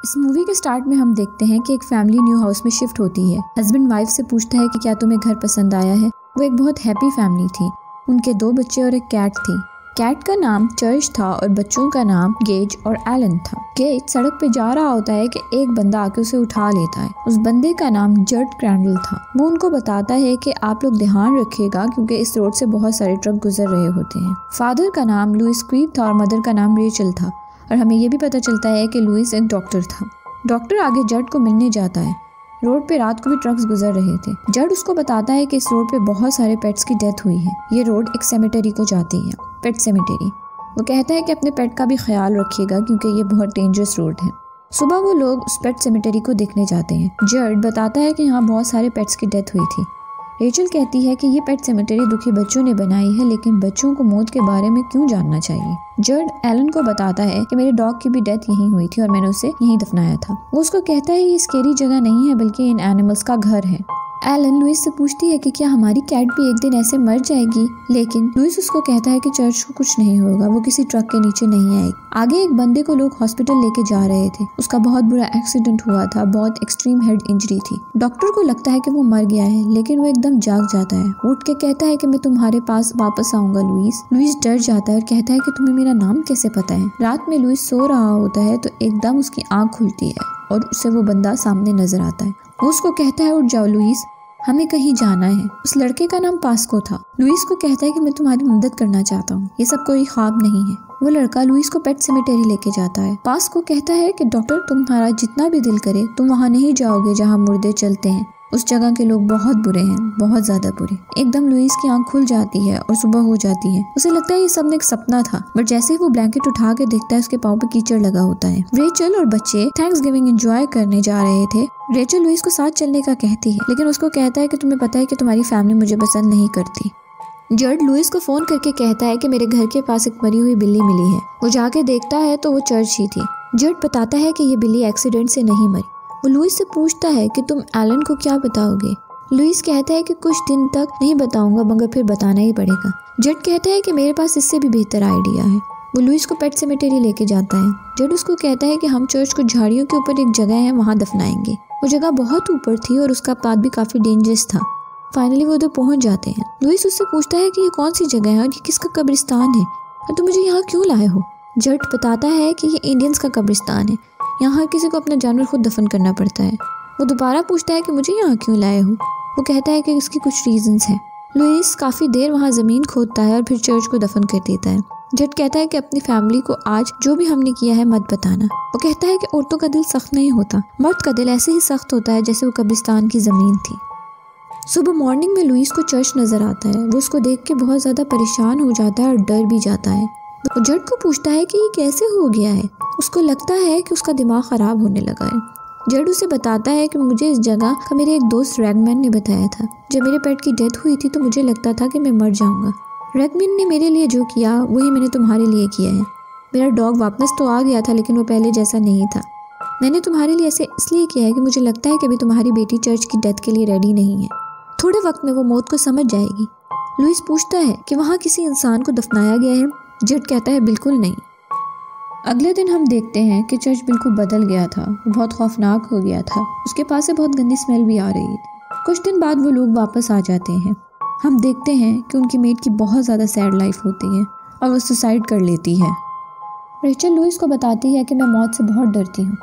इस मूवी के स्टार्ट में हम देखते हैं कि एक फैमिली न्यू हाउस में शिफ्ट होती है। हस्बैंड वाइफ से पूछता है कि क्या तुम्हें घर पसंद आया है। वो एक बहुत हैप्पी फैमिली थी। उनके 2 बच्चे और एक कैट थी। कैट का नाम चर्च था और बच्चों का नाम गेज और एलन था। गेज सड़क पे जा रहा होता है कि एक बंदा आके उसे उठा लेता है। उस बंदे का नाम जड क्रैंडल था। वो उनको बताता है कि आप लोग ध्यान रखिएगा क्योंकि इस रोड से बहुत सारे ट्रक गुजर रहे होते हैं। फादर का नाम लुइस क्रीप था और मदर का नाम रेचल था। और हमें ये भी पता चलता है कि लुइस एक डॉक्टर था। डॉक्टर आगे जड को मिलने जाता है। रोड पे रात को भी ट्रक्स गुजर रहे थे। जड उसको बताता है कि इस रोड पे बहुत सारे पेट्स की डेथ हुई है। ये रोड एक सेमेटरी को जाती है, पेट सेमेटरी। वो कहता है कि अपने पेट का भी ख्याल रखिएगा क्योंकि ये बहुत डेंजरस रोड है। सुबह वो लोग उस पेट सेमेटरी को देखने जाते हैं। जड बताता है कि यहाँ बहुत सारे पेट्स की डेथ हुई थी। रेचल कहती है कि ये पेट सेमेटरी दुखी बच्चों ने बनाई है, लेकिन बच्चों को मौत के बारे में क्यों जानना चाहिए। जड एलन को बताता है कि मेरे डॉग की भी डेथ यहीं हुई थी और मैंने उसे यहीं दफनाया था। वो उसको कहता है ये स्केरी जगह नहीं है बल्कि इन एनिमल्स का घर है। एलन लुइस से पूछती है कि क्या हमारी कैट भी एक दिन ऐसे मर जाएगी, लेकिन लुइस उसको कहता है कि चर्च को कुछ नहीं होगा, वो किसी ट्रक के नीचे नहीं आएगी। आगे एक बंदे को लोग हॉस्पिटल लेके जा रहे थे। उसका बहुत बुरा एक्सीडेंट हुआ था, बहुत एक्सट्रीम हेड इंजरी थी। डॉक्टर को लगता है कि वो मर गया है, लेकिन वो एकदम जाग जाता है। उठ के कहता है कि मैं तुम्हारे पास वापस आऊंगा लुइस। लुइस डर जाता है और कहता है कि तुम्हें मेरा नाम कैसे पता है। रात में लुइस सो रहा होता है तो एकदम उसकी आंख खुलती है और उसे वो बंदा सामने नजर आता है। वो उसको कहता है उठ जाओ लुइस, हमें कहीं जाना है। उस लड़के का नाम पास्को था। लुइस को कहता है कि मैं तुम्हारी मदद करना चाहता हूँ, ये सब कोई ख्वाब नहीं है। वो लड़का लुइस को पेट सेमेटरी लेके जाता है। पास्को कहता है कि डॉक्टर तुम्हारा जितना भी दिल करे तुम वहाँ नहीं जाओगे जहाँ मुर्दे चलते हैं। उस जगह के लोग बहुत बुरे हैं, बहुत ज्यादा बुरे। एकदम लुइस की आंख खुल जाती है और सुबह हो जाती है। उसे लगता है ये सब एक सपना था, बट जैसे ही वो ब्लैंकेट उठा के देखता है उसके पाँव पे कीचड़ लगा होता है। रेचल और बच्चे थैंक्सगिविंग एंजॉय करने जा रहे थे। रेचल लुइस को साथ चलने का कहती है, लेकिन उसको कहता है कि तुम्हें पता है कि तुम्हारी फैमिली मुझे पसंद नहीं करती। जड लुइस को फोन करके कहता है कि मेरे घर के पास एक मरी हुई बिल्ली मिली है। वो जाके देखता है तो वो चर्च ही थी। जड बताता है कि ये बिल्ली एक्सीडेंट से नहीं मरी। वो लुइस से पूछता है कि तुम एलन को क्या बताओगे। लुइस कहता है कि कुछ दिन तक नहीं बताऊंगा, मगर फिर बताना ही पड़ेगा। जड कहता है कि मेरे पास इससे भी बेहतर आइडिया है। वो लुइस को पेट सेमेटरी लेके जाता है। जड उसको कहता है कि हम चर्च को झाड़ियों के ऊपर एक जगह है, वहाँ दफनाएंगे। वो जगह बहुत ऊपर थी और उसका पाथ भी काफी डेंजरस था। फाइनली वो उधर पहुंच जाते हैं। लुइस उससे पूछता है कि ये कौन सी जगह है और ये किसका कब्रिस्तान है और तुम मुझे यहाँ क्यों लाए हो। जड बताता है कि ये इंडियंस का कब्रिस्तान है, यहाँ हर किसी को अपना जानवर खुद दफन करना पड़ता है। वो दोबारा पूछता है कि मुझे यहाँ क्यों लाए हो। वो कहता है कि इसकी कुछ रीजंस हैं। लुइस काफी देर वहाँ जमीन खोदता है और फिर चर्च को दफन कर देता है। जड कहता है कि अपनी फैमिली को आज जो भी हमने किया है मत बताना। वो कहता है कि औरतों का दिल सख्त नहीं होता, मर्द का दिल ऐसे ही सख्त होता है जैसे वो कब्रिस्तान की जमीन थी। सुबह मॉर्निंग में लुइस को चर्च नजर आता है। वो उसको देख के बहुत ज्यादा परेशान हो जाता है और डर भी जाता है। वो जड को पूछता है कि ये कैसे हो गया है। उसको लगता है कि उसका दिमाग खराब होने लगा है। जड उसे बताता है कि मुझे इस जगह का मेरे एक दोस्त रैगमैन ने बताया था। जब मेरे पेट की डेथ हुई थी तो मुझे लगता था कि मैं मर जाऊंगा। रैगमैन ने मेरे लिए जो किया वही मैंने तुम्हारे लिए किया है। मेरा डॉग वापस तो आ गया था, लेकिन वो पहले जैसा नहीं था। मैंने तुम्हारे लिए ऐसे इसलिए किया है कि मुझे लगता है कि अभी तुम्हारी बेटी चर्च की डेथ के लिए रेडी नहीं है। थोड़े वक्त में वो मौत को समझ जाएगी। लुइस पूछता है कि वहाँ किसी इंसान को दफनाया गया है। जड कहता है बिल्कुल नहीं। अगले दिन हम देखते हैं कि चर्च बिल्कुल बदल गया था। वो बहुत खौफनाक हो गया था। उसके पास से बहुत गंदी स्मेल भी आ रही थी। कुछ दिन बाद वो लोग वापस आ जाते हैं। हम देखते हैं कि उनकी मेट की बहुत ज़्यादा सैड लाइफ होती है और वो सुसाइड कर लेती है। रेचल लुइस को बताती है कि मैं मौत से बहुत डरती हूँ।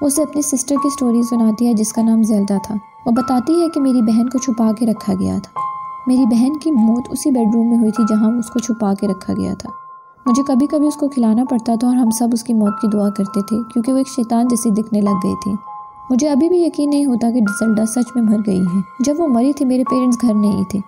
वो उसे अपनी सिस्टर की स्टोरी सुनाती है जिसका नाम ज़ेल्डा था। वो बताती है कि मेरी बहन को छुपा के रखा गया था। मेरी बहन की मौत उसी बेडरूम में हुई थी जहाँ उसको छुपा के रखा गया था। मुझे कभी कभी उसको खिलाना पड़ता था और हम सब उसकी मौत की दुआ करते थे क्योंकि वो एक शैतान जैसी दिखने लग गई थी। मुझे अभी भी यकीन नहीं होता कि ज़ेल्डा सच में मर गई है। जब वो मरी थी मेरे पेरेंट्स घर नहीं थे।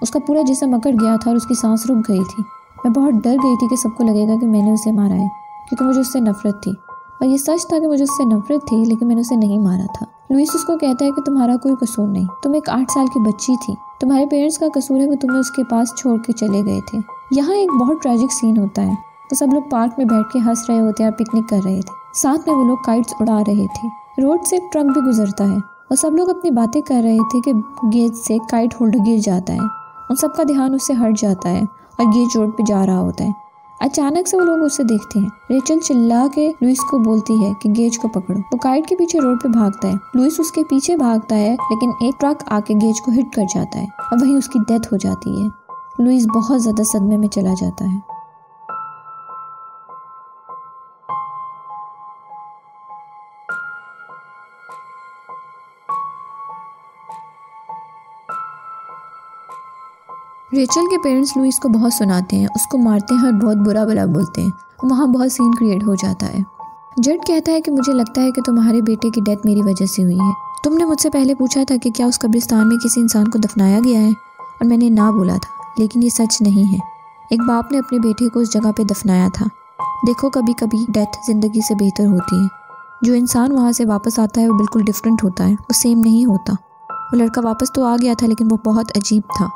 उसका पूरा जिस्म अकड़ गया था और उसकी सांस रुक गई थी। मैं बहुत डर गई थी कि सबको लगेगा कि मैंने उसे मारा है, क्योंकि मुझे उससे नफरत थी। और ये सच था कि मुझे उससे नफरत थी, लेकिन मैंने उसे नहीं मारा था। लुइस उसको कहता है कि तुम्हारा कोई कसूर नहीं, तुम एक 8 साल की बच्ची थी। तुम्हारे पेरेंट्स का कसूर है, वो तुम्हें उसके पास छोड़ के चले गए थे। यहाँ एक बहुत ट्रेजिक सीन होता है। तो सब लोग पार्क में बैठ के हंस रहे होते हैं और पिकनिक कर रहे थे। साथ में वो लोग काइट्स उड़ा रहे थे। रोड से एक ट्रक भी गुजरता है और सब लोग अपनी बातें कर रहे थे कि गेज से काइट होल्डर गिर जाता है। उन सबका ध्यान उससे हट जाता है और गेज रोड पे जा रहा होता है। अचानक से वो लोग उसे देखते हैं। रेचल चिल्ला के लुइस को बोलती है कि गेज को पकड़ो। वो काइट के पीछे रोड पे भागता है। लुइस उसके पीछे भागता है, लेकिन एक ट्रक आके गेज को हिट कर जाता है और वहीं उसकी डेथ हो जाती है। लुइस बहुत ज्यादा सदमे में चला जाता है। रेचल के पेरेंट्स लुइस को बहुत सुनाते हैं, उसको मारते हैं और बहुत बुरा भला बोलते हैं। वहाँ बहुत सीन क्रिएट हो जाता है। जड कहता है कि मुझे लगता है कि तुम्हारे बेटे की डेथ मेरी वजह से हुई है। तुमने मुझसे पहले पूछा था कि क्या उस कब्रिस्तान में किसी इंसान को दफनाया गया है, और मैंने ना बोला था, लेकिन ये सच नहीं है। एक बाप ने अपने बेटे को उस जगह पे दफनाया था। देखो, कभी कभी डेथ जिंदगी से बेहतर होती है। जो इंसान वहाँ से वापस आता है वो बिल्कुल डिफरेंट होता है, वो सेम नहीं होता। वो लड़का वापस तो आ गया था, लेकिन वो बहुत अजीब था।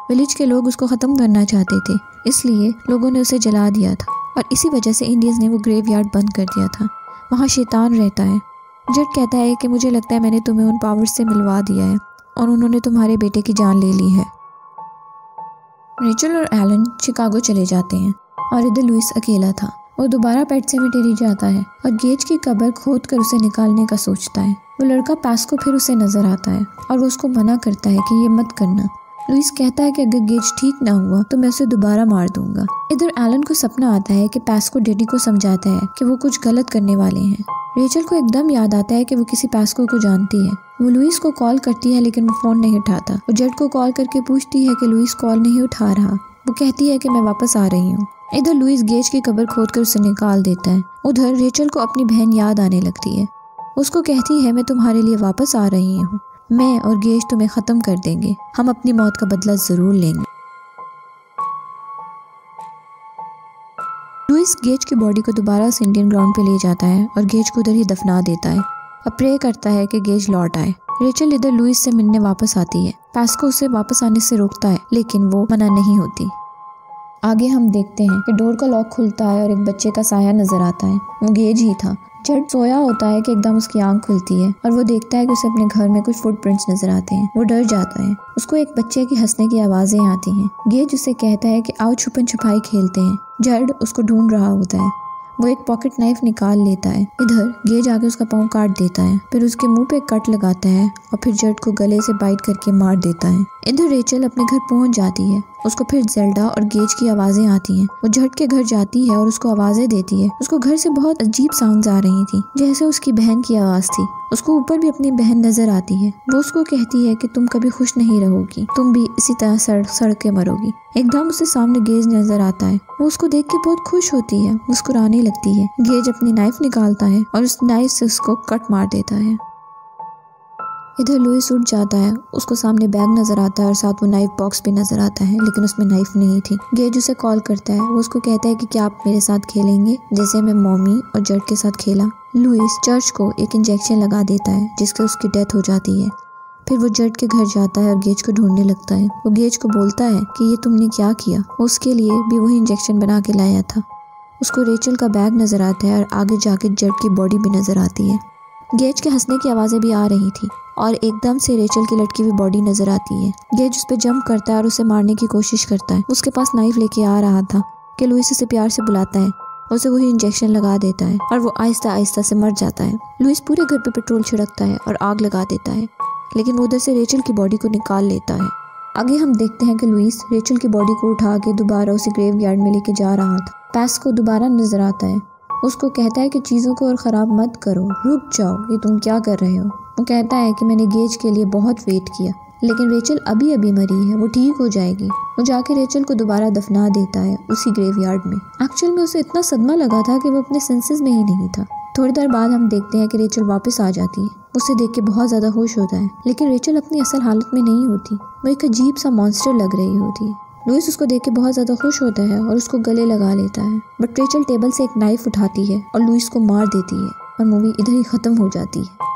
विलेज के लोग उसको ख़त्म करना चाहते थे, इसलिए लोगों ने उसे जला दिया था, और इसी वजह से इंडियंस ने वो ग्रेवयार्ड बंद कर दिया था। वहाँ शैतान रहता है। जड कहता है कि मुझे लगता है मैंने तुम्हें उन पावर्स से मिलवा दिया है और उन्होंने तुम्हारे बेटे की जान ले ली है। रेचल और एलन शिकागो चले जाते हैं और इधर लुइस अकेला था। वो दोबारा पेट सेमेटेरी जाता है और गेज की कब्र खोद कर उसे निकालने का सोचता है। वो लड़का पास्को फिर उसे नजर आता है और वो उसको मना करता है कि ये मत करना। लुइस कहता है कि अगर गेज ठीक ना हुआ तो मैं उसे दोबारा मार दूंगा। इधर एलन को सपना आता है कि पास्को डैडी को समझाता है कि वो कुछ गलत करने वाले हैं। रेचल को एकदम याद आता है कि वो किसी पास्को को जानती है। वो लुइस को कॉल करती है, लेकिन वो फोन नहीं उठाता। वो जड को कॉल करके पूछती है कि लुइस कॉल नहीं उठा रहा। वो कहती है कि मैं वापस आ रही हूँ। इधर लुइस गेज की कब्र खोदकर उसे निकाल देता है। उधर रेचल को अपनी बहन याद आने लगती है। उसको कहती है, मैं तुम्हारे लिए वापस आ रही हूँ। मैं और गेज तुम्हें खत्म कर देंगे। हम अपनी मौत का बदला जरूर लेंगे। लुइस गेज की बॉडी को दोबारा से इंडियन ग्राउंड पे ले जाता है और गेज को उधर ही दफना देता है और प्रे करता है कि गेज लौट आए। रेचल इधर लुइस से मिलने वापस आती है। पास्को उसे वापस आने से रोकता है, लेकिन वो मना नहीं होती। आगे हम देखते हैं कि डोर का लॉक खुलता है और एक बच्चे का साया नजर आता है। वो गेज ही था। जड सोया होता है कि एकदम उसकी आंख खुलती है और वो देखता है कि उसे अपने घर में कुछ फुटप्रिंट्स नजर आते हैं। वो डर जाता है। उसको एक बच्चे की हंसने की आवाजें आती हैं। गेज उसे कहता है कि आओ छुपन छुपाई खेलते हैं। जड उसको ढूंढ रहा होता है। वो एक पॉकेट नाइफ निकाल लेता है। इधर गेज आके उसका पाँव काट देता है, फिर उसके मुंह पे कट लगाता है और फिर जड को गले से बाइट करके मार देता है। इधर रेचल अपने घर पहुंच जाती है। उसको फिर जेल्डा और गेज की आवाजें आती हैं। वो जड के घर जाती है और उसको आवाजें देती है। उसको घर से बहुत अजीब साउंड्स आ रही थी, जैसे उसकी बहन की आवाज थी। उसको ऊपर भी अपनी बहन नजर आती है। वो उसको कहती है कि तुम कभी खुश नहीं रहोगी, तुम भी इसी तरह सड़ के मरोगी। एकदम उसके सामने गेज नजर आता है। वो उसको देख के बहुत खुश होती है, मुस्कुराने लगती है। गेज अपनी नाइफ निकालता है और उस नाइफ से उसको कट मार देता है। इधर लुइस उठ जाता है। उसको सामने बैग नजर आता है और साथ वो नाइफ बॉक्स भी नजर आता है, लेकिन उसमें नाइफ नहीं थी। गेज उसे कॉल करता है। वो उसको कहता है कि क्या आप मेरे साथ खेलेंगे, जैसे मैं मॉमी और जड के साथ खेला। लुइस चर्च को एक इंजेक्शन लगा देता है, जिससे उसकी डेथ हो जाती है। फिर वो जड के घर जाता है और गेज को ढूंढने लगता है। वो गेज को बोलता है कि ये तुमने क्या किया। वो उसके लिए भी वही इंजेक्शन बना के लाया था। उसको रेचल का बैग नजर आता है और आगे जाके जड की बॉडी भी नजर आती है। गेज के हंसने की आवाजें भी आ रही थी और एकदम से रेचल की लटकी हुई बॉडी नजर आती है। गेज उस पर जंप करता है और उसे मारने की कोशिश करता है। उसके पास नाइफ लेके आ रहा था कि लुइस उसे प्यार से बुलाता है। उसे वही इंजेक्शन लगा देता है और वो आहिस्ता आहिस्ता से मर जाता है। लुइस पूरे घर पे पेट्रोल छिड़कता है और आग लगा देता है, लेकिन वो उधर से रेचल की बॉडी को निकाल लेता है। आगे हम देखते हैं कि लुइस रेचल की बॉडी को उठा के दोबारा उसे ग्रेवयार्ड में लेके जा रहा था। पास्को दोबारा नजर आता है। उसको कहता है कि चीज़ों को और ख़राब मत करो, रुक जाओ, ये तुम क्या कर रहे हो। वो कहता है कि मैंने गेज के लिए बहुत वेट किया, लेकिन रेचल अभी अभी मरी है, वो ठीक हो जाएगी। वो जाके रेचल को दोबारा दफना देता है उसी ग्रेवयार्ड में। एक्चुअल में उसे इतना सदमा लगा था कि वो अपने सेंसेस में ही नहीं था। थोड़ी देर बाद हम देखते हैं कि रेचल वापस आ जाती है। उसे देख के बहुत ज़्यादा खुश होता है, लेकिन रेचल अपनी असल हालत में नहीं होती। वो एक अजीब सा मॉन्स्टर लग रही होती है। लुइस उसको देख के बहुत ज़्यादा खुश होता है और उसको गले लगा लेता है, बट रेचल टेबल से एक नाइफ उठाती है और लुइस को मार देती है और मूवी इधर ही ख़त्म हो जाती है।